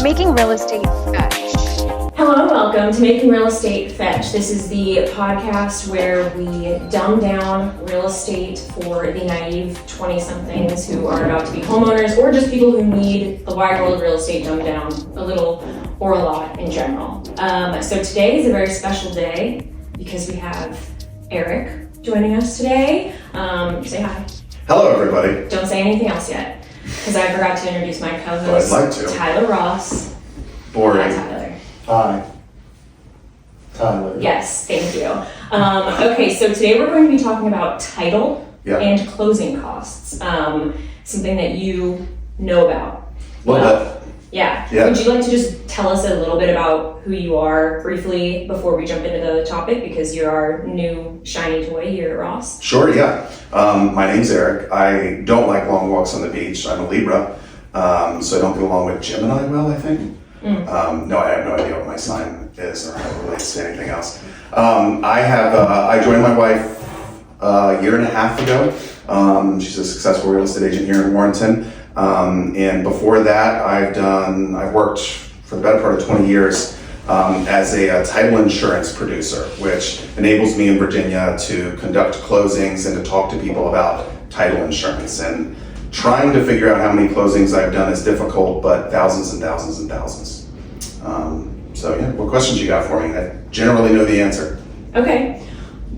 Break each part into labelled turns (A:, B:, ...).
A: Making Real Estate Fetch.
B: Hello and welcome to Making Real Estate Fetch. This is the podcast where we dumb down real estate for the naive 20-somethings who are about to be homeowners or just people who need the wide world of real estate dumbed down a little or a lot in general. So today is a very special day because we have Eric joining us today. Say hi.
C: Hello, everybody.
B: Don't say anything else yet because I forgot to introduce my co-host,
C: I'd like to.
B: Tyler Ross.
C: Boring.
B: Hi, Tyler.
D: Hi, Tyler.
B: Yes, thank you. Okay, so today we're going to be talking about title and closing costs, something that you know about. Yeah. Would you like to just tell us a little bit about who you are briefly before we jump into the topic, because you're our new shiny toy here at Ross?
C: Sure, yeah. My name's Eric. I don't like long walks on the beach. I'm a Libra, so I don't get along with Gemini well, I think. No, I have no idea what my sign is or how it relates to anything else. I joined my wife a year and a half ago. She's a successful real estate agent here in Warrenton. And before that, I've worked for the better part of 20 years as a title insurance producer, which enables me in Virginia to conduct closings and to talk to people about title insurance. And trying to figure out how many closings I've done is difficult, but thousands and thousands and thousands. So yeah, what questions you got for me? I generally know the answer.
B: Okay.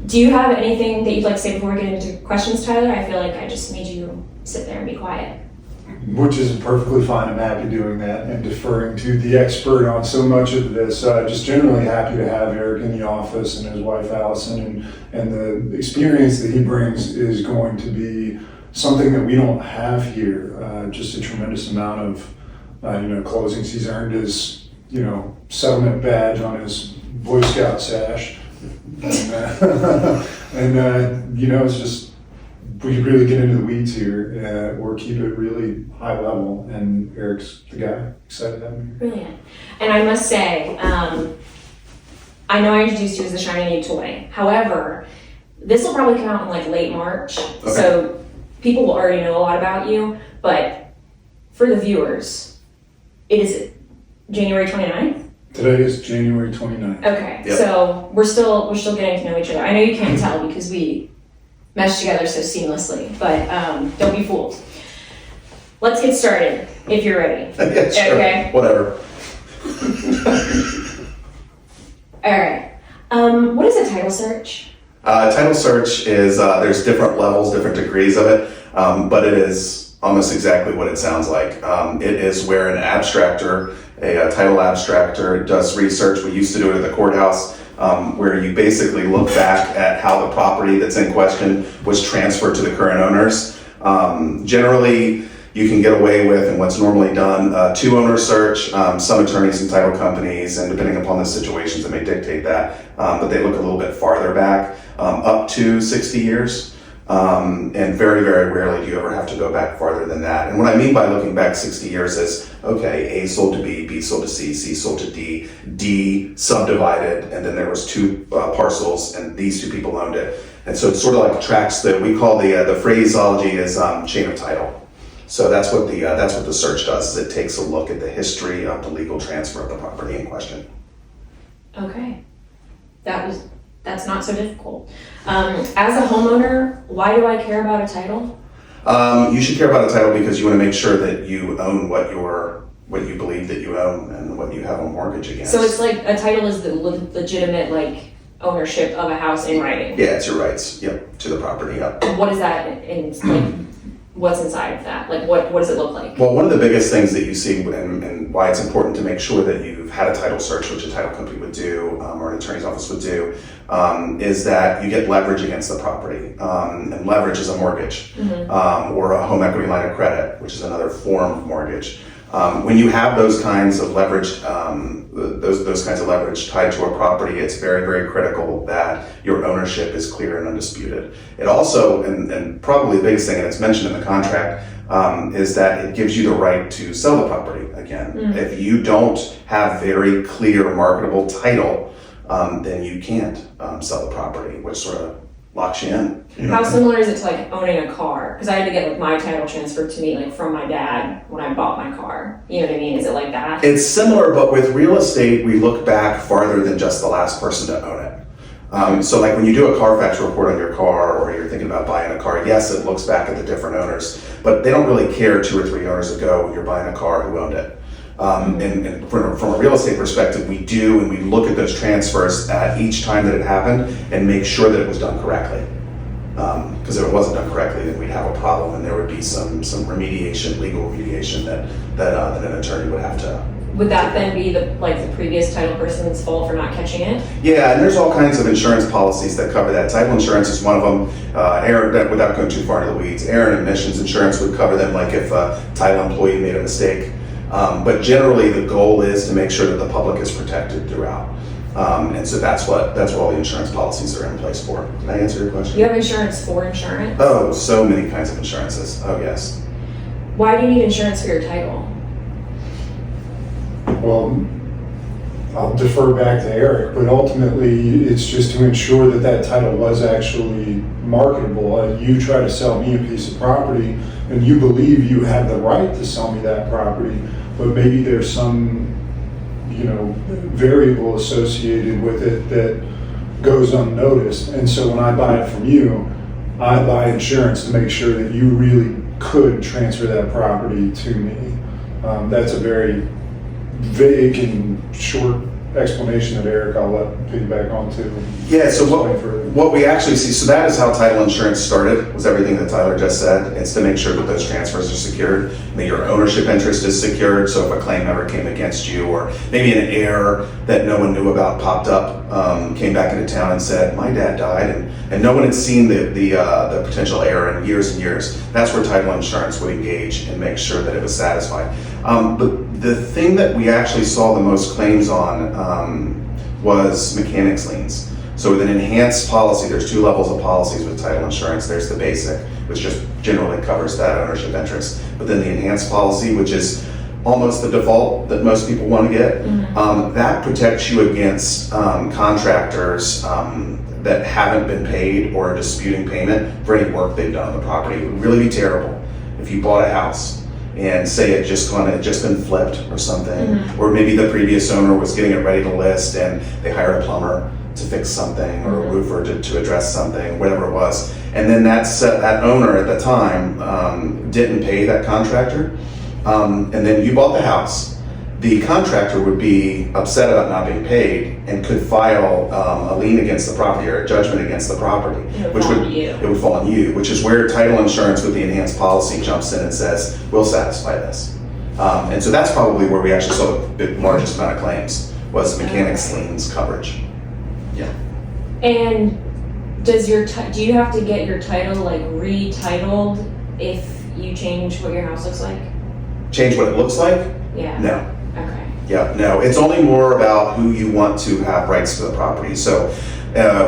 B: Do you have anything that you'd like to say before we get into questions, Tyler? I feel like I just made you sit there and be quiet.
D: Which is perfectly fine. I'm happy doing that and deferring to the expert on so much of this. Just generally happy to have Eric in the office and his wife Allison, and the experience that he brings is going to be something that we don't have here. Just a tremendous amount of closings. He's earned his settlement badge on his Boy Scout sash, and it's just, we could really get into the weeds here or keep it really high level, and Eric's the guy. Excited to have him here.
B: Brilliant. And I must say, I know I introduced you as the shiny new toy. However, this will probably come out in like late March, so people will already know a lot about you, but for the viewers, it is January 29th?
D: Today is January 29th.
B: Okay, so we're still getting to know each other. I know you can't tell because we mesh together so seamlessly, but don't be fooled. Let's get started if you're ready.
C: Yeah, sure.
B: Okay.
C: Whatever.
B: All right. What is a title search?
C: Title search is, there's different levels, different degrees of it, but it is almost exactly what it sounds like. It is where an abstractor, a title abstractor, does research. We used to do it at the courthouse, where you basically look back at how the property that's in question was transferred to the current owners. Generally, you can get away with, and what's normally done, two-owner search. Some attorneys and title companies, and depending upon the situations, that may dictate that, but they look a little bit farther back, up to 60 years. And very, very rarely do you ever have to go back farther than that. And what I mean by looking back 60 years is, okay, A sold to B, B sold to C, C sold to D, D subdivided, and then there was two parcels, and these two people owned it. And so it sort of like tracks we call the phraseology is chain of title. So that's what the search does, is it takes a look at the history of the legal transfer of the property in question.
B: Okay. That's not so difficult. As a homeowner, why do I care about a title?
C: You should care about a title because you want to make sure that you own what you believe that you own and what you have a mortgage against.
B: So it's like a title is the legitimate ownership of a house in writing.
C: Yeah, it's your rights. Yep, to the property. Yep.
B: And what is that what's inside of that? Like what does it look like?
C: Well, one of the biggest things that you see and why it's important to make sure that you've had a title search, which a title company would do or an attorney's office would do, is that you get leverage against the property. And leverage is a mortgage or a home equity line of credit, which is another form of mortgage. When you have those kinds of leverage, those kinds of leverage tied to a property, it's very, very critical that your ownership is clear and undisputed. It also, and probably the biggest thing, and it's mentioned in the contract, is that it gives you the right to sell the property again. If you don't have very clear marketable title, then you can't sell the property, which sort of locks you in. You know?
B: How similar is it to like owning a car? Because I had to get like my title transferred to me like from my dad when I bought my car. You know what I mean? Is it like that?
C: It's similar, but with real estate, we look back farther than just the last person to own it. So like when you do a Carfax report on your car or you're thinking about buying a car, yes, it looks back at the different owners, but they don't really care 2 or 3 owners ago when you're buying a car who owned it. And from a real estate perspective, we do, and we look at those transfers at each time that it happened and make sure that it was done correctly. Because if it wasn't done correctly, then we'd have a problem, and there would be some remediation, legal remediation that an attorney would have to.
B: Would that then be the previous title person's fault for not catching it?
C: Yeah, and there's all kinds of insurance policies that cover that. Title insurance is one of them. Without going too far into the weeds, error and omissions insurance would cover them, like if a title employee made a mistake. But generally, the goal is to make sure that the public is protected throughout. And so that's what all the insurance policies are in place for. Did I answer your question?
B: You have insurance for insurance?
C: Oh, so many kinds of insurances. Oh, yes.
B: Why do you need insurance for your title?
D: Well, I'll defer back to Eric, but ultimately it's just to ensure that that title was actually marketable. You try to sell me a piece of property and you believe you have the right to sell me that property, but maybe there's some, variable associated with it that goes unnoticed. And so when I buy it from you, I buy insurance to make sure that you really could transfer that property to me. That's a very vague and short explanation that Eric, I'll let piggyback on to.
C: Yeah, so what we actually see, so that is how title insurance started, was everything that Tyler just said. It's to make sure that those transfers are secured, that your ownership interest is secured, so if a claim ever came against you, or maybe an heir that no one knew about popped up, came back into town and said, my dad died, and no one had seen the potential heir in years and years, that's where title insurance would engage and make sure that it was satisfied. But the thing that we actually saw the most claims on was mechanics liens. So with an enhanced policy, there's 2 levels of policies with title insurance. There's the basic, which just generally covers that ownership interest. But then the enhanced policy, which is almost the default that most people want to get, that protects you against contractors that haven't been paid or are disputing payment for any work they've done on the property. It would really be terrible if you bought a house and say it just been flipped or something, or maybe the previous owner was getting it ready to list and they hired a plumber to fix something or a roofer to address something, whatever it was, and then that owner at the time didn't pay that contractor, and then you bought the house. The contractor would be upset about not being paid and could file a lien against the property or a judgment against the property.
B: It would
C: fall on you, which is where title insurance with the enhanced policy jumps in and says, we'll satisfy this. And so that's probably where we actually saw the largest amount of claims, was mechanics liens coverage. Yeah.
B: And does do you have to get your title retitled if you change what your house looks like?
C: Change what it looks like?
B: Yeah.
C: No.
B: Okay.
C: Yeah, no, it's only more about who you want to have rights to the property. So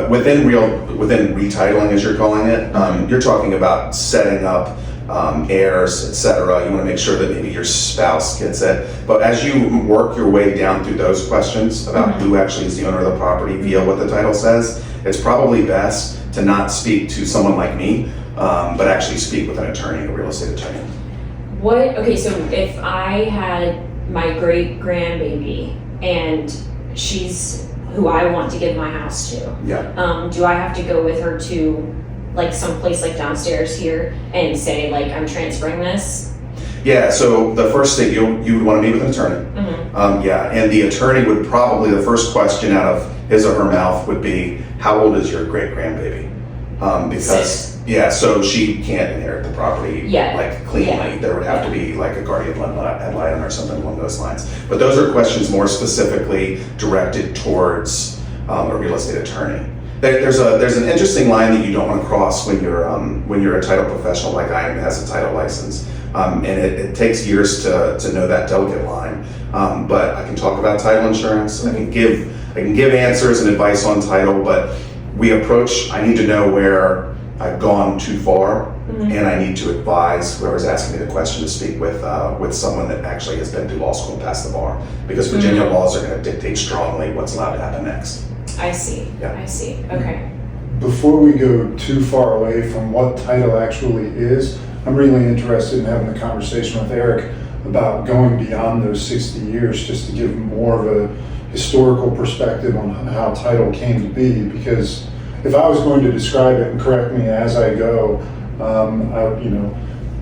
C: within retitling, as you're calling it, you're talking about setting up heirs, etc. You want to make sure that maybe your spouse gets it. But as you work your way down through those questions about who actually is the owner of the property via what the title says, it's probably best to not speak to someone like me, but actually speak with an attorney, a real estate attorney.
B: Okay, so if I had my great grandbaby and she's who I want to give my house to, do I have to go with her to some place downstairs here and say I'm transferring this?
C: Yeah, so the first thing you would want to meet with an attorney. And the attorney would probably, the first question out of his or her mouth would be, how old is your great grandbaby? Because so she can't inherit the property cleanly. Yeah. There would have to be a guardian ad litem or something along those lines. But those are questions more specifically directed towards a real estate attorney. There's an interesting line that you don't want to cross when you're a title professional like I am, has a title license, and it takes years to know that delicate line. But I can talk about title insurance. I can give answers and advice on title, but I need to know where I've gone too far, and I need to advise whoever's asking me the question to speak with someone that actually has been through law school and passed the bar, because Virginia laws are going to dictate strongly what's allowed to happen next.
B: I see.
C: Yeah.
B: I see. Okay.
D: before we go too far away from what title actually is, I'm really interested in having a conversation with Eric about going beyond those 60 years, just to give more of a historical perspective on how title came to be. Because if I was going to describe it, and correct me as I go,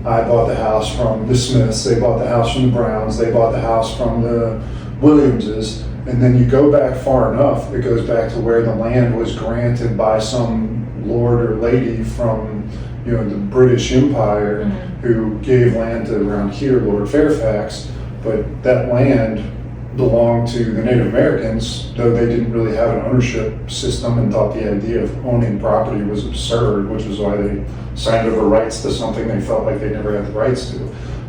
D: I bought the house from the Smiths, they bought the house from the Browns, they bought the house from the Williamses, and then you go back far enough, it goes back to where the land was granted by some lord or lady from the British Empire, who gave land to around here, Lord Fairfax, but that land belonged to the Native Americans, though they didn't really have an ownership system and thought the idea of owning property was absurd, which was why they signed over rights to something they felt like they never had the rights to.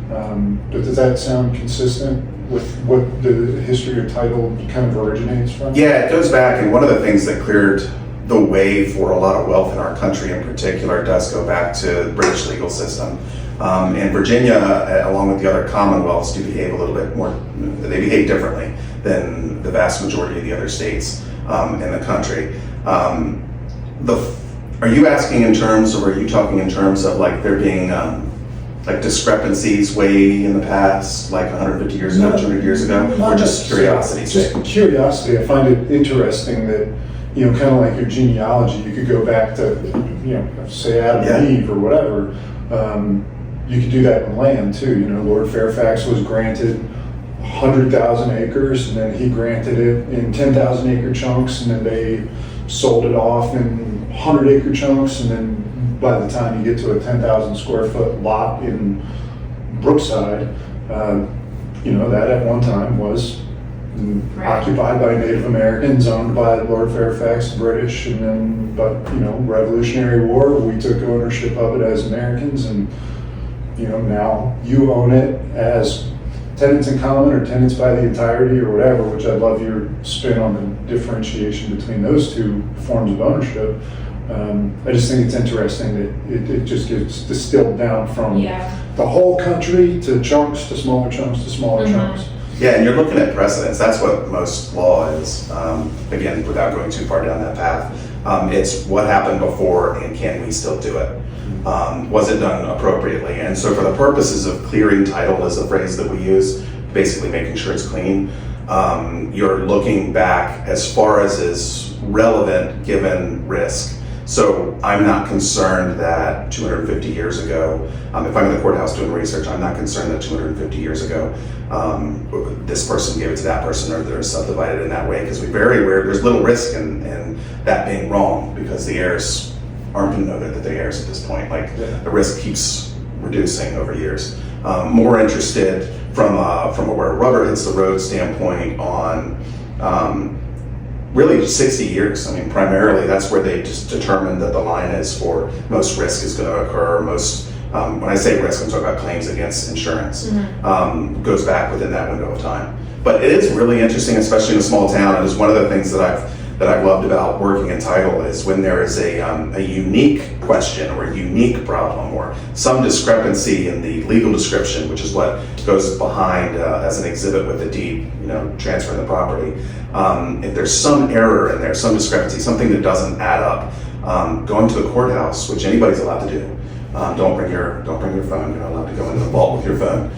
D: But does that sound consistent with what the history of title kind of originates from?
C: Yeah, it goes back, and one of the things that cleared the way for a lot of wealth in our country in particular does go back to the British legal system. And Virginia, along with the other commonwealths, do behave a little bit more, they behave differently than the vast majority of the other states in the country. Are you asking in terms, or are you talking in terms of like there being like discrepancies way in the past, like 150 years ago, 200 years ago, or just curiosity?
D: Just curiosity. I find it interesting that, kind of like your genealogy, you could go back to, say Adam and Eve or whatever. You could do that in land too. Lord Fairfax was granted 100,000 acres, and then he granted it in 10,000 acre chunks, and then they sold it off in 100-acre chunks, and then by the time you get to a 10,000 square foot lot in Brookside, that at one time was occupied by Native Americans, owned by Lord Fairfax, British, and then, Revolutionary War, we took ownership of it as Americans, and now you own it as tenants in common or tenants by the entirety or whatever, which I love your spin on the differentiation between those two forms of ownership. I just think it's interesting that it just gets distilled down from the whole country to chunks, to smaller chunks, to smaller chunks.
C: Yeah, and you're looking at precedents. That's what most law is. Again, without going too far down that path, it's what happened before and can we still do it? Was it done appropriately? And so for the purposes of clearing title is a phrase that we use, basically making sure it's clean. You're looking back as far as is relevant given risk. So I'm not concerned that 250 years ago, if I'm in the courthouse doing research, I'm not concerned that 250 years ago, this person gave it to that person or they're subdivided in that way, because there's little risk in that being wrong, because the heirs aren't going to know that they're heirs at this point. The risk keeps reducing over years. More interested from where rubber hits the road standpoint on really 60 years. I mean, primarily that's where they just determined that the line is for most risk is going to occur. When I say risk, I'm talking about claims against insurance. Goes back within that window of time. But it is really interesting, especially in a small town. It is one of the things that I've loved about working in title is when there is a unique question or a unique problem or some discrepancy in the legal description, which is what goes behind as an exhibit with the deed, transferring the property. If there's some error in there, some discrepancy, something that doesn't add up, going to the courthouse, which anybody's allowed to do. Don't bring your phone. You're not allowed to go into the vault with your phone.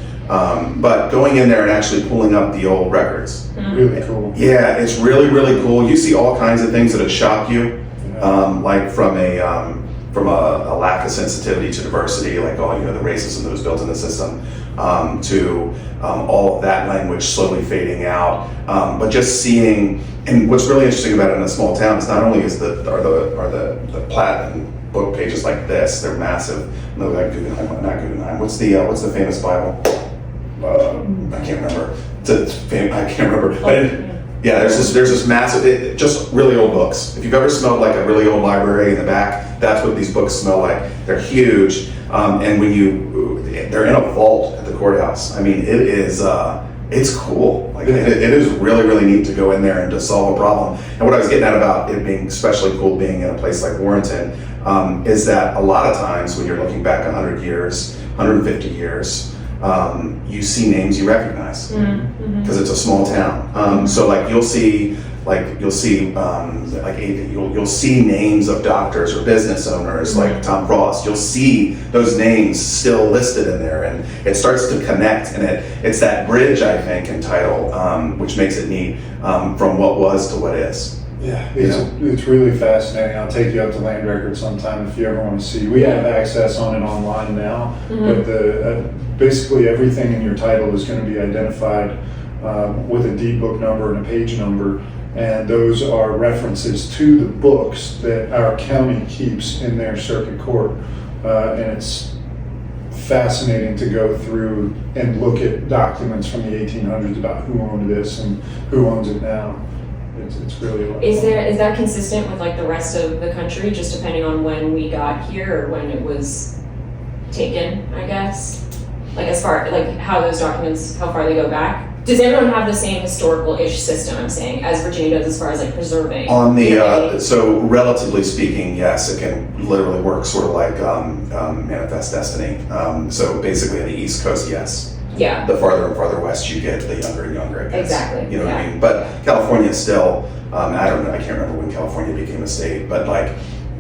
C: But going in there and actually pulling up the old records.
D: Really cool.
C: Yeah, it's really, really cool. You see all kinds of things that shock you, like from a lack of sensitivity to diversity, like the racism that was built in the system, to all of that language slowly fading out. But just seeing, and what's really interesting about it in a small town is not only are the plat and book pages like this, they're massive. No, like Guggenheim, not Guggenheim. What's the famous Bible? I can't remember. I can't remember. There's this massive, just really old books. If you've ever smelled like a really old library in the back, that's what these books smell like. They're huge, and they're in a vault at the courthouse. I mean, it's cool. It is really, really neat to go in there and to solve a problem. And what I was getting at about it being especially cool being in a place like Warrenton is that a lot of times when you're looking back 100 years, 150 years, you see names you recognize because it's a small town. So you'll see like you'll see you'll see names of doctors or business owners like Tom Cross. You'll see those names still listed in there, and it starts to connect, and it's that bridge, I think, in title, which makes it neat, from what was to what is.
D: Yeah, it's really fascinating. I'll take you up to land records sometime if you ever want to see. We have access on it online now, but basically everything in your title is going to be identified with a deed book number and a page number, and those are references to the books that our county keeps in their circuit court, and it's fascinating to go through and look at documents from the 1800s about who owned this and who owns it now. It's really a lot.
B: Is that consistent with like the rest of the country, just depending on when we got here or when it was taken, I guess? Like as far, like how those documents, how far they go back? Does everyone have the same historical-ish system, I'm saying, as Virginia does as far as like preserving?
C: On the, so relatively speaking, yes, it can literally work sort of like Manifest Destiny. So basically on the East Coast, yes.
B: Yeah.
C: The farther and farther west you get, the younger and younger it gets.
B: Exactly.
C: You know what I mean? But California is still, I don't know, I can't remember when California became a state, but like,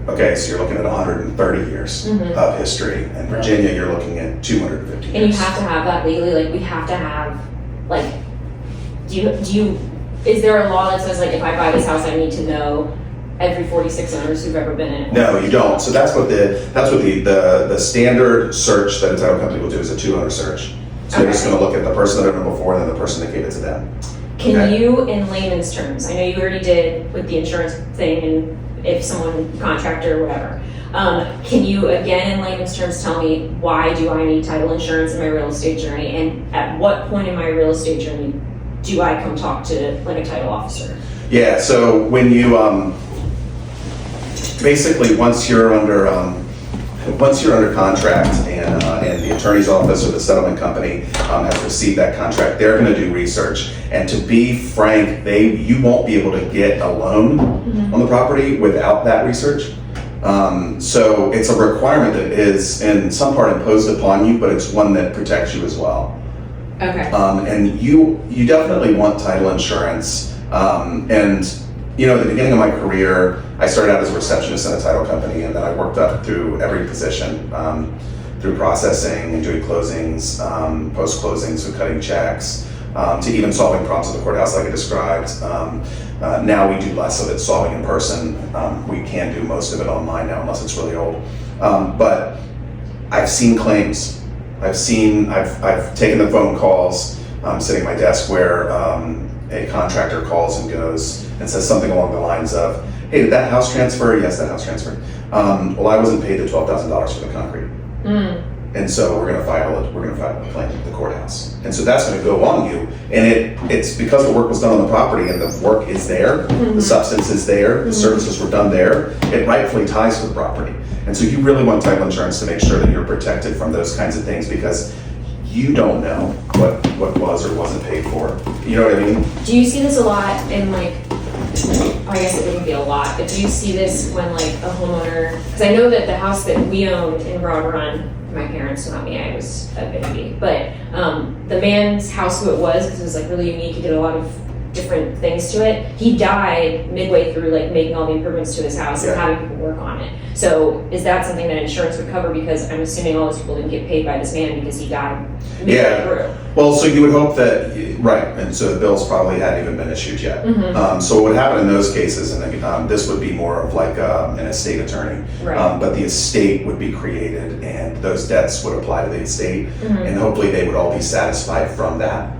C: okay, so you're looking at 130 years of history. And Virginia, you're looking at 250 years.
B: And you have to have that legally, like we have to have, like, is there a law that says like if I buy this house, I need to know every 46 owners who've ever been in it?
C: No, you don't. So that's what the standard search that a title company will do is a 2-owner search. So they're just going to look at the person that owned it before and then the person that gave it to them.
B: Can you, in layman's terms, I know you already did with the insurance thing and if someone, contractor or whatever, can you again in layman's terms tell me why do I need title insurance in my real estate journey, and at what point in my real estate journey do I come talk to like a title officer? Yeah,
C: so when you, basically once you're under contract and the attorney's office or the settlement company has received that contract, they're going to do research. And to be frank, you won't be able to get a loan on the property without that research. So it's a requirement that is in some part imposed upon you, but it's one that protects you as well.
B: Okay.
C: And you definitely want title insurance. And you know, at the beginning of my career, I started out as a receptionist in a title company, and then I worked up through every position, through processing and doing closings, post-closing, so cutting checks, to even solving problems at the courthouse like I described. Now we do less of it solving in person. We can do most of it online now unless it's really old. But I've seen claims. I've taken the phone calls, sitting at my desk where a contractor calls and goes and says something along the lines of, hey, did that house transfer? Yes, that house transferred. Well, I wasn't paid the $12,000 for the concrete. And so we're going to file a claim at the courthouse. And so that's going to go on you. And it's because the work was done on the property and the work is there, the substance is there, the services were done there, it rightfully ties to the property. And so you really want title insurance to make sure that you're protected from those kinds of things, because you don't know what was or wasn't paid for. You know what I mean?
B: Do you see this a lot in like, I guess it wouldn't be a lot, but do you see this when like a homeowner, because I know that the house that we owned in Broad Run, my parents, not me, I was a baby, but the man's house who it was, because it was like really unique, he did a lot of different things to it, he died midway through like making all the improvements to his house and having people work on it. So is that something that insurance would cover? Because I'm assuming all those people didn't get paid by this man because he died midway through.
C: Well, so you would hope that, right, and so the bills probably hadn't even been issued yet. So what would happen in those cases, and this would be more of like an estate attorney, but the estate would be created and those debts would apply to the estate, and hopefully they would all be satisfied from that.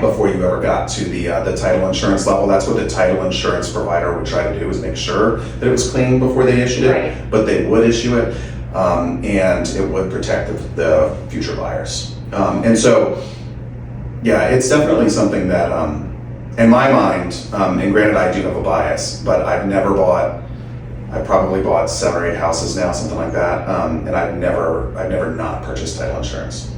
C: Before you ever got to the title insurance level. That's what the title insurance provider would try to do, is make sure that it was clean before they issued it, but they would issue it, and it would protect the future buyers. And so, yeah, it's definitely something that, in my mind, and granted I do have a bias, but I probably bought 7 or 8 houses now, something like that, and I've never not purchased title insurance.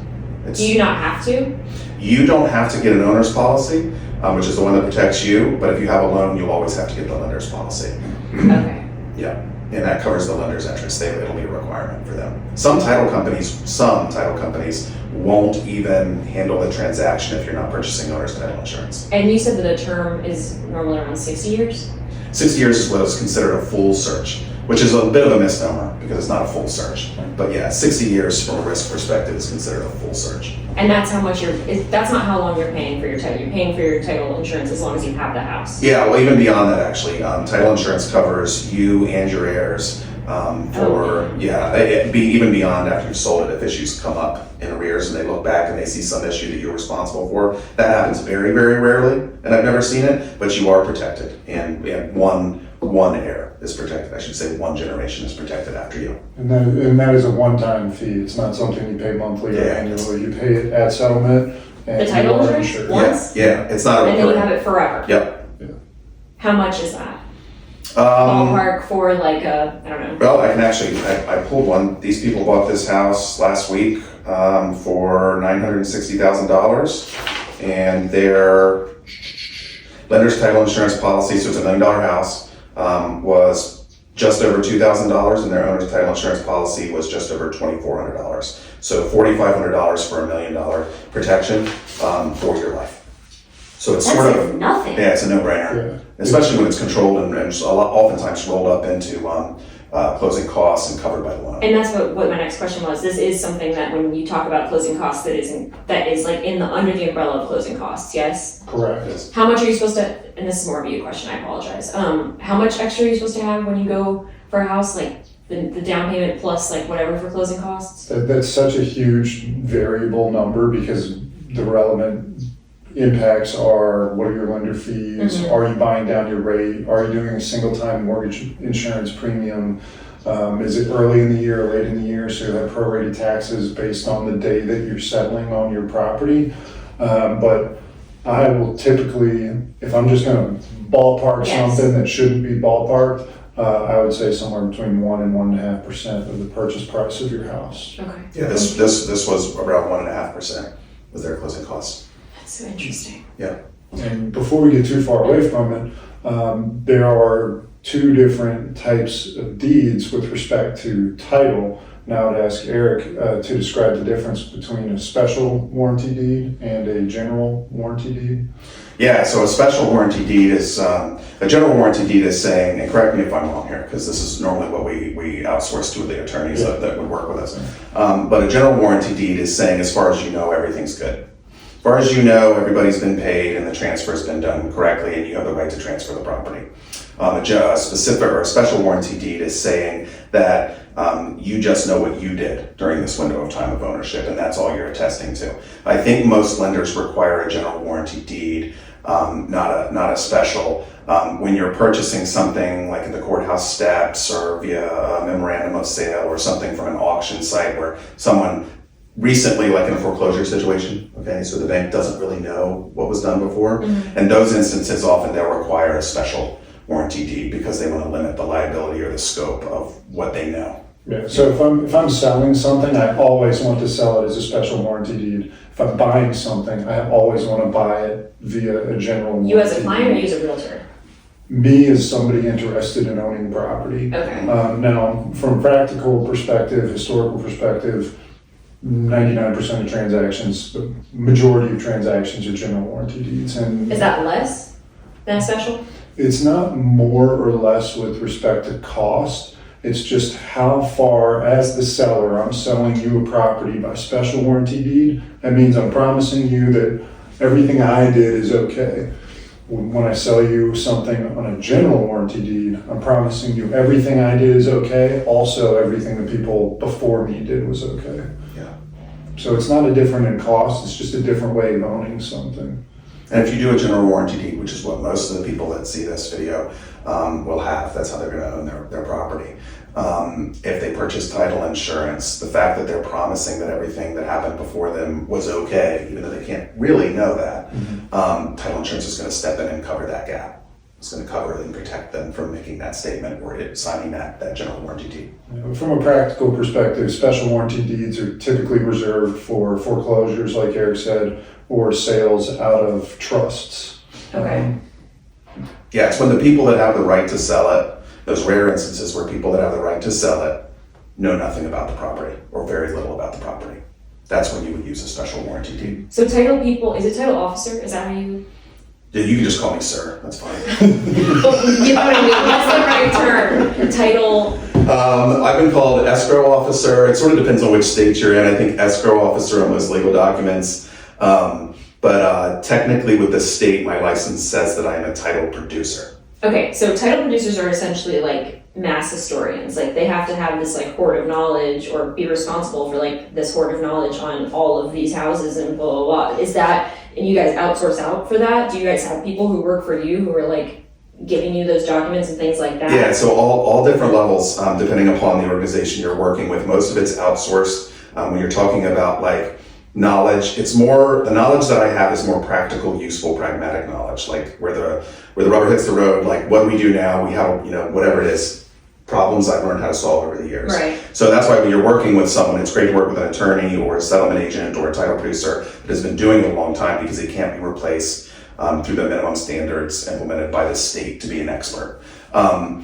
B: Do you not have to?
C: You don't have to get an owner's policy, which is the one that protects you, but if you have a loan, you'll always have to get the lender's policy.
B: Okay.
C: Yeah. and that covers the lender's interest. It'll be a requirement for them. Some title companies won't even handle the transaction if you're not purchasing owner's title insurance.
B: And you said that a term is normally around 60 years?
C: 60 years is what is considered a full search, which is a bit of a misnomer because it's not a full search. But yeah, 60 years from a risk perspective is considered a full search.
B: And that's how much that's not how long you're paying for your title. You're paying for your title insurance as long as you have the house.
C: Yeah, well, even beyond that, actually, title insurance covers you and your heirs even beyond after you've sold it. If issues come up in arrears and they look back and they see some issue that you're responsible for, that happens very, very rarely, and I've never seen it. But you are protected, and one heir is protected. I should say one generation is protected after you.
D: And that is a one-time fee. It's not something you pay monthly or annually. You pay it at settlement. And
B: The title
D: you are
B: insurance?
D: insured.
B: Once?
C: Yeah, it's not a
B: And then you
C: recurring.
B: have it forever.
C: Yep.
B: How much is that? Ballpark for like I don't know.
C: Well, I can actually, I pulled one. These people bought this house last week for $960,000, and their lender's title insurance policy, so it's $1 million house, was just over $2,000, and their owner's title insurance policy was just over $2,400. So $4,500 for $1 million protection for your life. So it's
B: That's
C: sort
B: like
C: of
B: nothing.
C: Yeah, it's a no-brainer, especially when it's controlled and oftentimes rolled up into closing costs and covered by the loan.
B: And that's what my next question was. This is something that when you talk about closing costs, that is like under the umbrella of closing costs. Yes.
D: Correct.
C: Yes.
B: How much are you supposed to? And this is more of a you question. I apologize. How much extra are you supposed to have when you go for a house, like the down payment plus like whatever for closing costs?
D: That's such a huge variable number because the relevant impacts are: what are your lender fees?
B: Mm-hmm.
D: Are you buying down your rate? Are you doing a single-time mortgage insurance premium? Is it early in the year or late in the year? So you have prorated taxes based on the day that you're settling on your property. But I will typically, if I'm just going to ballpark something that shouldn't be ballparked, I would say somewhere between 1 and 1.5% of the purchase price of your house.
B: Okay.
C: Yeah, this was around 1.5% was their closing costs.
B: That's so interesting.
C: Yeah.
D: And before we get too far away from it, there are two different types of deeds with respect to title. Now I'd ask Eric to describe the difference between a special warranty deed and a general warranty deed.
C: Yeah, so a special warranty deed is, a general warranty deed is saying, and correct me if I'm wrong here, because this is normally what we outsource to the attorneys that would work with us. But a general warranty deed is saying, as far as you know, everything's good. As far as you know, everybody's been paid and the transfer's been done correctly and you have the right to transfer the property. A specific or a special warranty deed is saying that you just know what you did during this window of time of ownership, and that's all you're attesting to. I think most lenders require a general warranty deed, not a special. When you're purchasing something like at the courthouse steps or via a memorandum of sale or something from an auction site where someone recently, like in a foreclosure situation, okay, so the bank doesn't really know what was done before. In those instances, often they'll require a special warranty deed because they want to limit the liability or the scope of what they know.
D: Yeah, so if I'm selling something, I always want to sell it as a special warranty deed. If I'm buying something, I always want to buy it via a general warranty.
B: You as a client or you as a realtor?
D: Me as somebody interested in owning property.
B: Okay.
D: Now, from a practical perspective, historical perspective, 99% of transactions, the majority of transactions are general warranty deeds. And
B: Is that less than a special?
D: it's not more or less with respect to cost. It's just how far, as the seller, I'm selling you a property by special warranty deed. That means I'm promising you that everything I did is okay. When I sell you something on a general warranty deed, I'm promising you everything I did is okay. Also, everything the people before me did was okay.
C: Yeah.
D: So it's not a different in cost, it's just a different way of owning something.
C: And if you do a general warranty deed, which is what most of the people that see this video will have, that's how they're going to own their property. If they purchase title insurance, the fact that they're promising that everything that happened before them was okay, even though they can't really know that, title insurance is going to step in and cover that gap. It's going to cover and protect them from making that statement or signing that general warranty deed.
D: From a practical perspective, special warranty deeds are typically reserved for foreclosures, like Eric said, or sales out of trusts.
B: Okay.
C: Yeah, it's when the people that have the right to sell it those rare instances where people that have the right to sell it know nothing about the property or very little about the property. That's when you would use a special warranty deed.
B: So title people, is it title officer? Is that how you?
C: Yeah, you can just call me sir, that's fine.
B: You know what I mean? What's the right term? Title.
C: I've been called escrow officer. It sort of depends on which state you're in. I think escrow officer on most legal documents. But technically with the state, my license says that I am a title producer.
B: Okay, so title producers are essentially like mass historians. Like they have to have this like hoard of knowledge or be responsible for like this hoard of knowledge on all of these houses and blah, blah, blah. Is that, and you guys outsource out for that? Do you guys have people who work for you who are like giving you those documents and things like that?
C: Yeah, so all different levels, depending upon the organization you're working with. Most of it's outsourced. When you're talking about like knowledge, it's more, the knowledge that I have is more practical, useful, pragmatic knowledge, like where the rubber hits the road, like what do we do now? We have, whatever it is, problems I've learned how to solve over the years.
B: Right.
C: So that's why when you're working with someone, it's great to work with an attorney or a settlement agent or a title producer that has been doing it a long time because it can't be replaced through the minimum standards implemented by the state to be an expert. But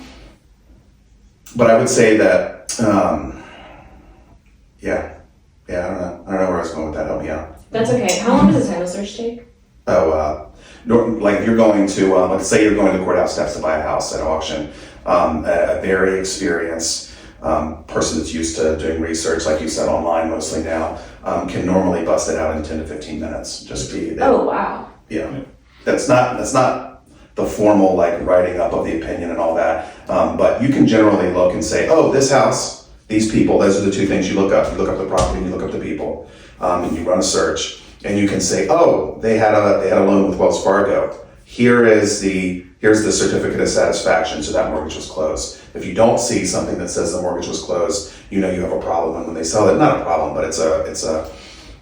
C: I would say that, I don't know where I was going with that. Help me out.
B: That's okay. How long does a title search take?
C: Like if you're going to, let's say you're going to the courthouse steps to buy a house at auction, a very experienced person that's used to doing research, like you said, online mostly now, can normally bust it out in 10 to 15 minutes. Just be there.
B: Oh, wow.
C: Yeah. That's not the formal like writing up of the opinion and all that, but you can generally look and say, oh, this house, these people, those are the two things you look up. You look up the property and you look up the people, and you run a search, and you can say, oh, they had a loan with Wells Fargo. Here's the certificate of satisfaction, so that mortgage was closed. If you don't see something that says the mortgage was closed, you know you have a problem. And when they sell it, not a problem, but it's a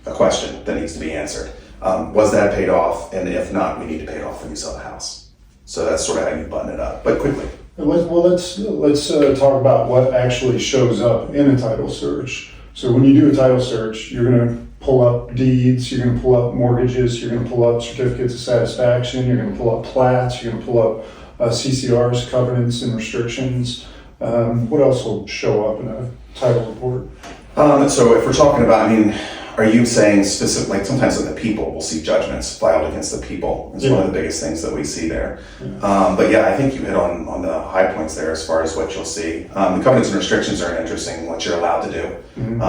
C: question that needs to be answered. Was that paid off? And if not, we need to pay it off when you sell the house. So that's sort of how you button it up, but quickly.
D: Let's talk about what actually shows up in a title search. So when you do a title search, you're going to pull up deeds, you're going to pull up mortgages, you're going to pull up certificates of satisfaction, you're going to pull up plats, you're going to pull up CCRs, covenants and restrictions. What else will show up in a title report?
C: So if we're talking about, are you saying specific, like sometimes the people will see judgments filed against the people. It's one of the biggest things that we see there. Yeah. But yeah, I think you hit on the high points there as far as what you'll see. The covenants and restrictions are interesting, what you're allowed to do. Mm-hmm.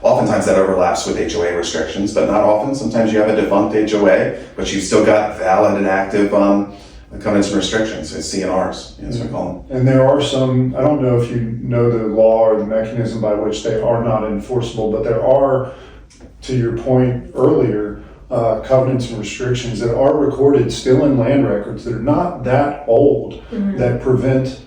C: Oftentimes that overlaps with HOA restrictions, but not often. Sometimes you have a defunct HOA, but you've still got valid and active covenants and restrictions, CNRs, as we call them.
D: And there are some, I don't know if you know the law or the mechanism by which they are not enforceable, but there are, to your point earlier, covenants and restrictions that are recorded still in land records that are not that old, mm-hmm. that prevent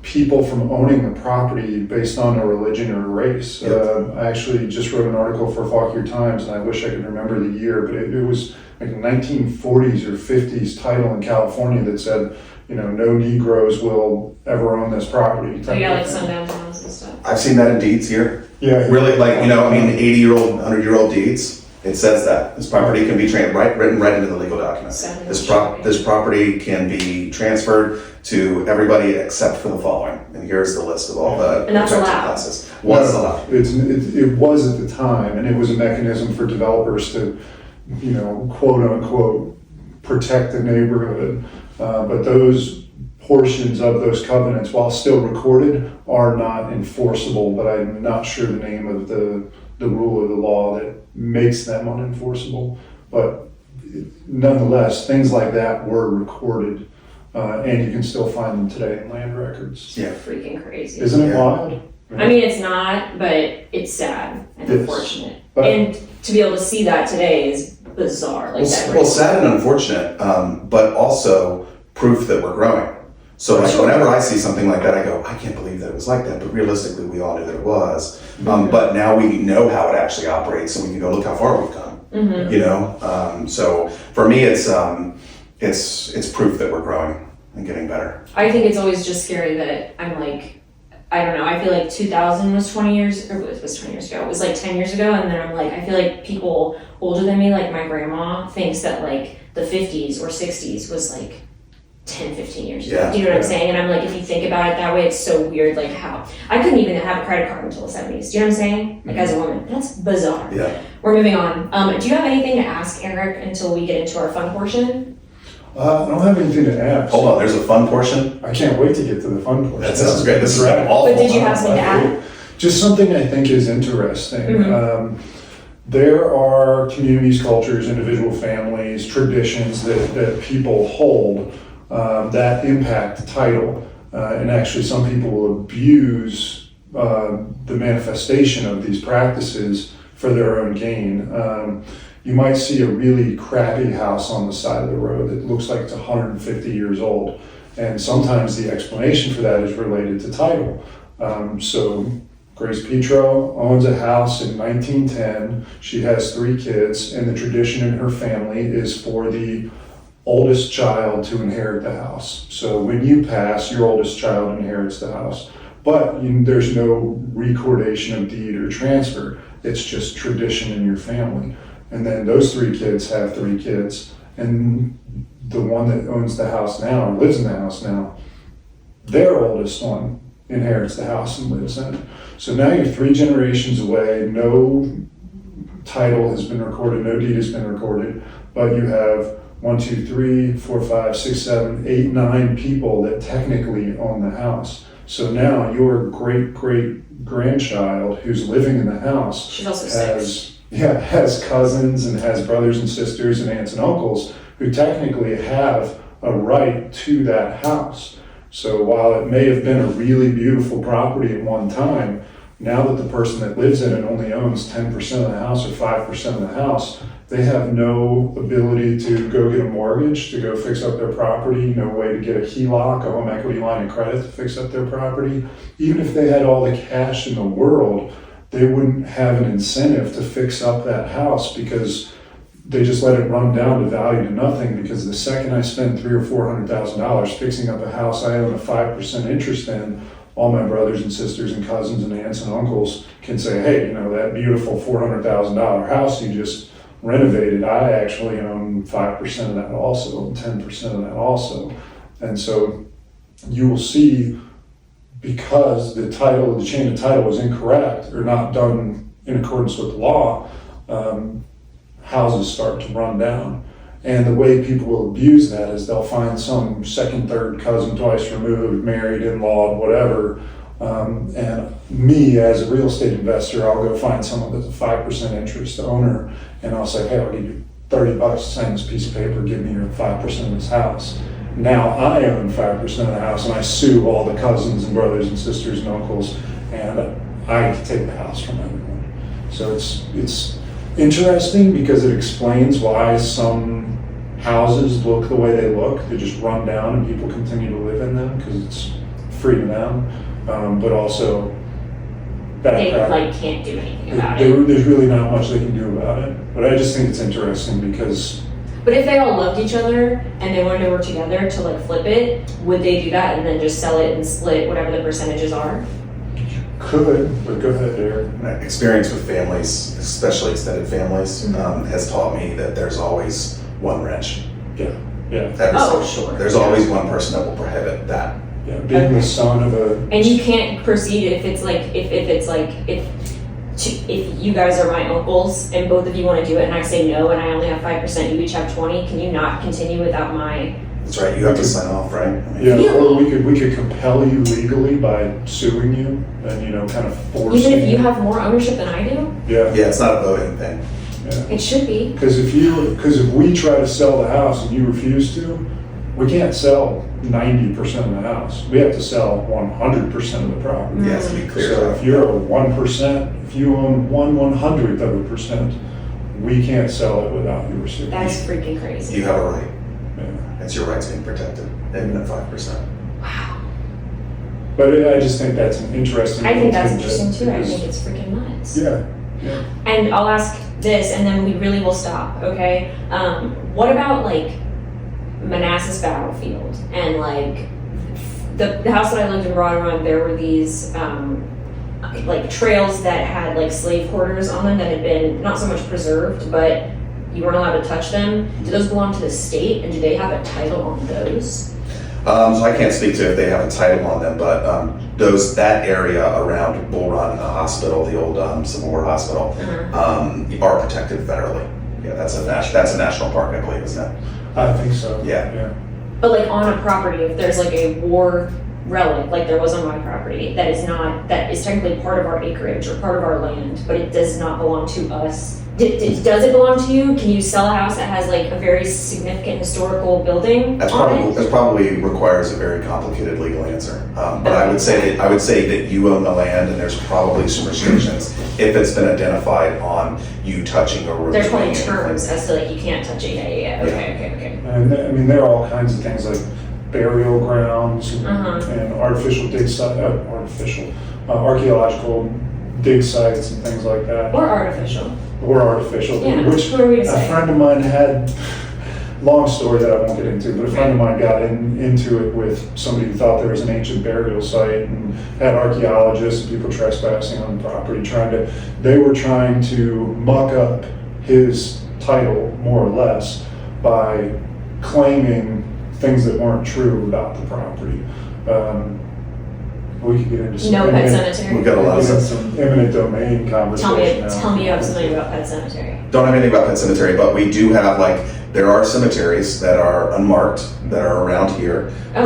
D: people from owning the property based on a religion or a race. Yep. I actually just wrote an article for Fauquier Times, and I wish I could remember the year, but it was like a 1940s or 50s title in California that said, no Negroes will ever own this property.
B: So yeah, like sundown towns and stuff.
C: I've seen that in deeds here.
D: Yeah.
C: Really, 80-year-old, 100-year-old deeds. It says that this property can be written right into the legal documents. This property can be transferred to everybody except for the following. And here's the list of all the protection classes. Was allowed.
D: It was at the time, and it was a mechanism for developers to, quote unquote, protect the neighborhood. But those portions of those covenants, while still recorded, are not enforceable. But I'm not sure the name of the rule or the law that makes them unenforceable. But nonetheless, things like that were recorded, and you can still find them today in land records.
B: Yeah, freaking crazy.
D: Isn't it wild?
B: Right? It's not, but it's sad and unfortunate. And to be able to see that today is bizarre.
C: Sad and unfortunate, but also proof that we're growing. So whenever I see something like that, I go, I can't believe that it was like that. But realistically, we all knew that it was. But now we know how it actually operates, and we can go, look how far we've come. Mm-hmm. So for me, it's proof that we're growing and getting better.
B: I think it's always just scary that I'm like, I don't know. I feel like 2000 was 20 years, or it was 20 years ago. It was like 10 years ago, and then I'm like, I feel like people older than me, like my grandma, thinks that like the 50s or 60s was like 10, 15 years.
C: Yeah.
B: Do you know what I'm saying? And I'm like, if you think about it that way, it's so weird, like how I couldn't even have a credit card until the 70s. Do you know what I'm saying? Like as a woman, that's bizarre.
C: Yeah.
B: We're moving on. Do you have anything to ask Eric until we get into our fun portion?
D: I don't have anything to ask.
C: Hold on, there's a fun portion.
D: I can't wait to get to the fun portion.
C: This is great. This is awful.
B: But did you have something to add?
D: Just something I think is interesting.
B: Mm-hmm.
D: There are communities, cultures, individual families, traditions that people hold that impact title. And actually some people will abuse the manifestation of these practices for their own gain. You might see a really crappy house on the side of the road that looks like it's 150 years old. And sometimes the explanation for that is related to title. So Grace Petro owns a house in 1910. She has 3 kids, and the tradition in her family is for the oldest child to inherit the house. So when you pass, your oldest child inherits the house. But there's no recordation of deed or transfer. It's just tradition in your family. And then those 3 kids have 3 kids. And the one that owns the house now, or lives in the house now, their oldest one inherits the house and lives in it. So now you're 3 generations away, no title has been recorded, no deed has been recorded, but you have 1, 2, 3, 4, 5, 6, 7, 8, 9 people that technically own the house. So now your great-great-grandchild who's living in the house
B: She's also
D: has cousins and has brothers and sisters and aunts and uncles who technically have a right to that house. So while it may have been a really beautiful property at one time, now that the person that lives in it only owns 10% of the house or 5% of the house, they have no ability to go get a mortgage, to go fix up their property, no way to get a HELOC, a home equity line of credit to fix up their property. Even if they had all the cash in the world, they wouldn't have an incentive to fix up that house because they just let it run down to value to nothing, because the second I spend $300,000 or $400,000 fixing up a house I own a 5% interest in, all my brothers and sisters and cousins and aunts and uncles can say, hey, that beautiful $400,000 house you just renovated, I actually own 5% of that also, and 10% of that also. And so you will see, because the chain of title was incorrect or not done in accordance with law, houses start to run down. And the way people will abuse that is they'll find some second, third cousin, twice removed, married, in-law, whatever. And me, as a real estate investor, I'll go find someone that's a 5% interest owner, and I'll say, hey, I'll give you $30 to sign this piece of paper, give me your 5% of this house. Now I own 5% of the house, and I sue all the cousins and brothers and sisters and uncles, and I take the house from everyone. So it's interesting because it explains why some houses look the way they look. They just run down and people continue to live in them because it's free to them. But also
B: they can't do anything about it.
D: There's really not much they can do about it. But I just think it's interesting because...
B: But if they all loved each other and they wanted to work together to flip it, would they do that and then just sell it and split whatever the percentages are?
D: Could, but go ahead, Derek.
C: My experience with families, especially extended families, has taught me that there's always one wrench.
D: Yeah.
B: Sure.
C: There's always one person that will prohibit that.
D: Yeah, being the son of a...
B: And you can't proceed if you guys are my uncles and both of you want to do it and I say no and I only have 5%, you each have 20, can you not continue without my...
C: That's right, you have to sign off, right?
D: Or we could compel you legally by suing you and, kind of force
B: Even if you have more ownership than I do?
D: Yeah.
C: Yeah, it's not a voting thing.
D: Yeah.
B: It should be.
D: Because if we try to sell the house and you refuse to, we can't sell 90% of the house. We have to sell 100% of the property.
C: Yeah, to be clear.
D: So if you're a 1%, if you own 1/100%, we can't sell it without your signature.
B: That's freaking crazy.
C: You have a right.
D: Yeah.
C: It's your rights being protected, even at 5%.
B: Wow.
D: But I just think that's an interesting...
B: I think that's interesting too. I think it's freaking nuts.
D: Yeah.
B: And I'll ask this and then we really will stop, okay? What about Manassas Battlefield and the house that I lived in Broadrun, there were these trails that had slave quarters on them that had been not so much preserved, but you weren't allowed to touch them. Do those belong to the state and do they have a title on those?
C: So I can't speak to if they have a title on them, but that area around Bull Run Hospital, the old Civil War hospital, are protected federally. Yeah, that's a national park, I believe, isn't it?
D: I think so.
C: Yeah.
B: But like on a property, if there's like a war relic, like there was on my property, that is technically part of our acreage or part of our land, but it does not belong to us. Does it belong to you? Can you sell a house that has like a very significant historical building
C: That probably requires a very complicated legal answer. But I would say that you own the land, and there's probably some restrictions if it's been identified on you touching or removing.
B: There's probably terms as to like you can't touch it. Yeah. Okay.
D: And I mean, there are all kinds of things like burial grounds and artificial dig sites, archaeological dig sites and things like that.
B: Or artificial.
D: Yeah, which
B: what are we to
D: a
B: say?
D: friend of mine had, long story that I won't get into, but a friend of mine got into it with somebody who thought there was an ancient burial site and had archaeologists and people trespassing on the property they were trying to muck up his title, more or less, by claiming things that weren't true about the property. We could get into some
B: No Pet Cemetery.
C: We've got a lot of stuff.
D: some eminent domain conversation.
B: Tell me you have something about Pet Cemetery.
C: Don't have anything about Pet Cemetery, but we do have there are cemeteries that are unmarked that are around here.
B: Oh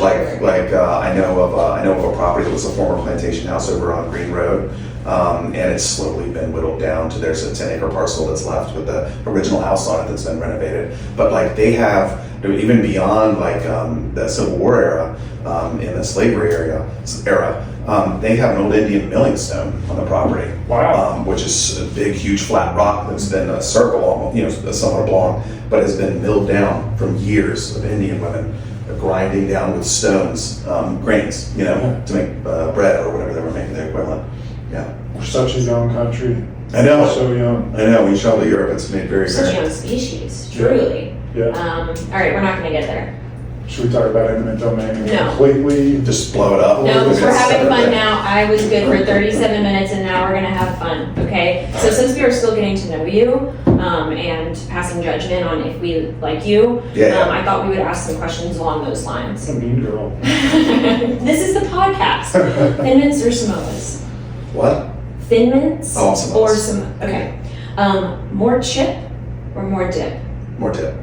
B: my gosh.
C: I know of a property that was a former plantation house over on Green Road, and it's slowly been whittled down to there's a 10-acre parcel that's left with the original house on it that's been renovated. But they have, even beyond the Civil War era, in the slavery era, they have an old Indian milling stone on the property.
D: Wow.
C: Which is a big, huge flat rock that's been a circle, somewhat oblong, but has been milled down from years of Indian women grinding down with stones, grains, to make bread or whatever they were making the equivalent. Yeah.
D: We're such a young country.
C: I know.
D: So young.
C: I know. When you travel to Europe, it's made very,
B: Such a
C: very.
B: young species, truly.
D: Yeah.
B: All right, we're not going to get there.
D: Should we talk about eminent domain
B: No.
D: completely?
C: Just blow it up.
B: No,
C: We're
B: we're having
C: separate
B: fun
C: thing.
B: now. I was good for 37 minutes, and now we're going to have fun, okay? So since we are still getting to know you and passing judgment on if we like you, I thought we would ask some questions along those lines.
D: A mean girl.
B: This is the podcast. Thin Mints or Samoas?
C: What?
B: Thin Mints
C: Oh, Samoas.
B: or some? Okay. More chip or more dip?
C: More tip.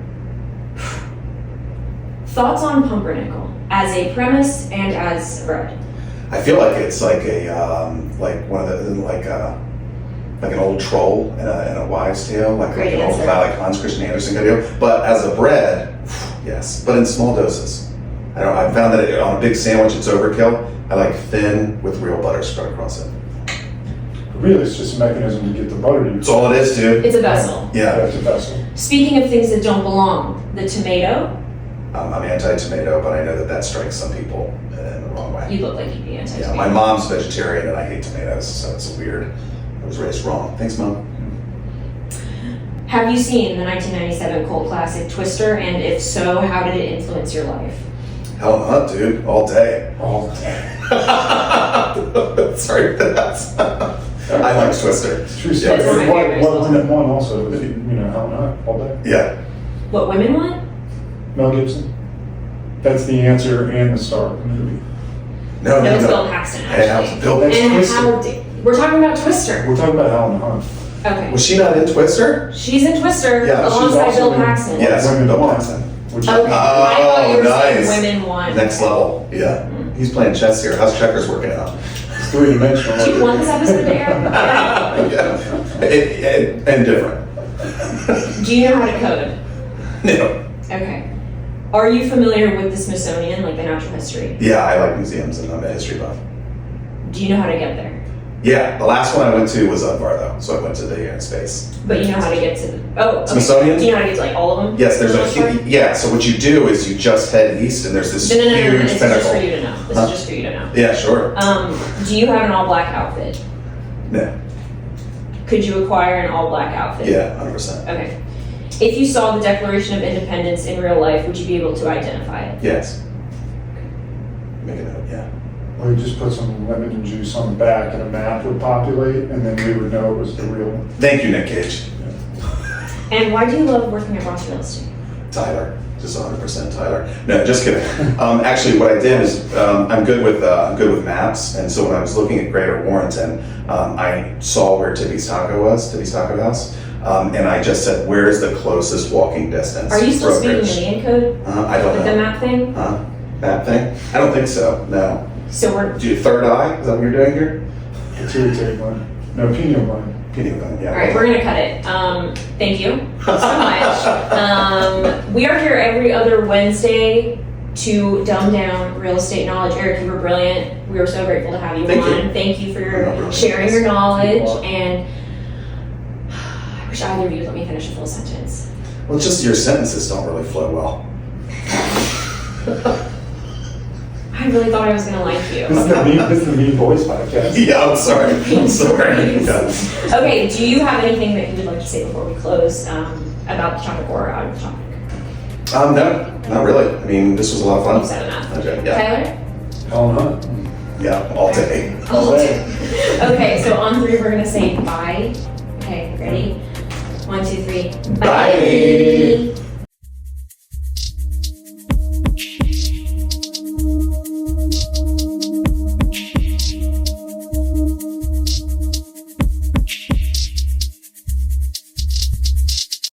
B: Thoughts on pumpernickel as a premise and as bread?
C: I feel like it's like one of the like an old troll in a wives' tale, like
B: Great
C: an old
B: answer.
C: like Hans Christian Andersen video. But as a bread, yes, but in small doses. I found that on a big sandwich it's overkill. I like thin with real butter spread across it.
D: Really, it's just a mechanism to get the butter to you.
C: That's all it is, dude.
B: It's a vessel.
C: Yeah.
D: That's a vessel.
B: Speaking of things that don't belong, the tomato.
C: I'm anti-tomato, but I know that strikes some people in the wrong way.
B: You look like you'd be anti-tomato.
C: Yeah, my mom's vegetarian and I hate tomatoes, so it's weird. I was raised wrong. Thanks, Mom.
B: Have you seen the 1997 cult classic Twister? And if so, how did it influence your life?
C: Helen Hunt, dude, all day.
D: All day.
C: Sorry for that. I like Twister.
D: True story.
B: That's my favorite.
D: What women want also, Helen Hunt, all day.
C: Yeah.
B: What women want?
D: Mel Gibson. That's the answer and the star of the movie.
C: No.
B: It's Bill Paxton,
C: Hey,
B: actually.
C: Bill
D: That's
B: And
D: Twister.
B: we're talking about Twister.
D: We're talking about Helen Hunt.
B: Okay.
C: Was she not in Twister?
B: She's in Twister
C: Yeah, she's
B: alongside
D: also
B: Bill
D: in-
B: Paxton.
C: Yes,
D: Women
C: Bill
D: Want,
C: Paxton.
D: which
B: Okay. I thought you were
C: nice.
B: saying women want.
C: Next level. Yeah. He's playing chess here. How's checkers working out?
D: is three-dimensional.
B: Do you want this episode to air?
C: Yeah. And different.
B: Do you know how to code?
C: No.
B: Okay. Are you familiar with the Smithsonian, like the natural history?
C: Yeah, I like museums and I'm a history buff.
B: Do you know how to get there?
C: Yeah, the last one I went to was Unvar though, so I went to the Air and Space.
B: But you know how to get to the okay.
C: Smithsonian?
B: Do you know how to get to like all of them?
C: Yes, there's
B: For the most part?
C: so what you do is you just head east and there's this
B: No.
C: huge
B: This is just
C: pinnacle.
B: for you to know. This
C: Huh?
B: is just for you to know.
C: Yeah, sure.
B: Do you have an all black outfit?
C: No.
B: Could you acquire an all black outfit?
C: Yeah, 100%.
B: Okay. If you saw the Declaration of Independence in real life, would you be able to identify it?
C: Yes. Make a note, yeah.
D: We just put some lemon juice on the back and a map would populate, and then we would know it was the real one.
C: Thank you, Nick Cage.
B: And why do you love working at Ross Real Estate?
C: Tyler, just 100% Tyler. No, just kidding. Actually, what I did is I'm good with maps, and so when I was looking at Greater Warrenton, I saw where Tippy's Taco House, and I just said, where is the closest walking distance?
B: Are you still speaking
C: brokerage?
B: Indian code?
C: I don't
B: With
C: know.
B: the map thing?
C: Map thing? I don't think so. No.
B: So we're,
C: Do you third eye? Is that what you're doing here?
D: Pituitary gland. No, pineal gland.
B: all right, we're gonna cut it. Thank you so much. We are here every other Wednesday to dumb down real estate knowledge. Eric, you were brilliant. We were so grateful to have you
C: Thank
B: on.
C: you.
B: Thank you for
C: You're not brilliant.
B: sharing your knowledge.
D: You're welcome.
B: And I wish either of you would let me finish a full sentence.
C: Well, it's just your sentences don't really flow well.
B: I really thought I was gonna like you.
D: This is the Mean Boys podcast.
C: Yeah, I'm sorry. I'm sorry. Yeah.
B: Okay, do you have anything that you would like to say before we close about the topic or out of the topic?
C: No, not really. I mean, this was a lot of
B: You
C: fun.
B: said enough.
C: Okay, yeah.
B: Tyler?
D: Helen Hunt.
C: Yeah, all day.
D: All day.
B: Okay, so on three, we're gonna say bye. Okay, ready? 1, 2, 3.
C: Bye.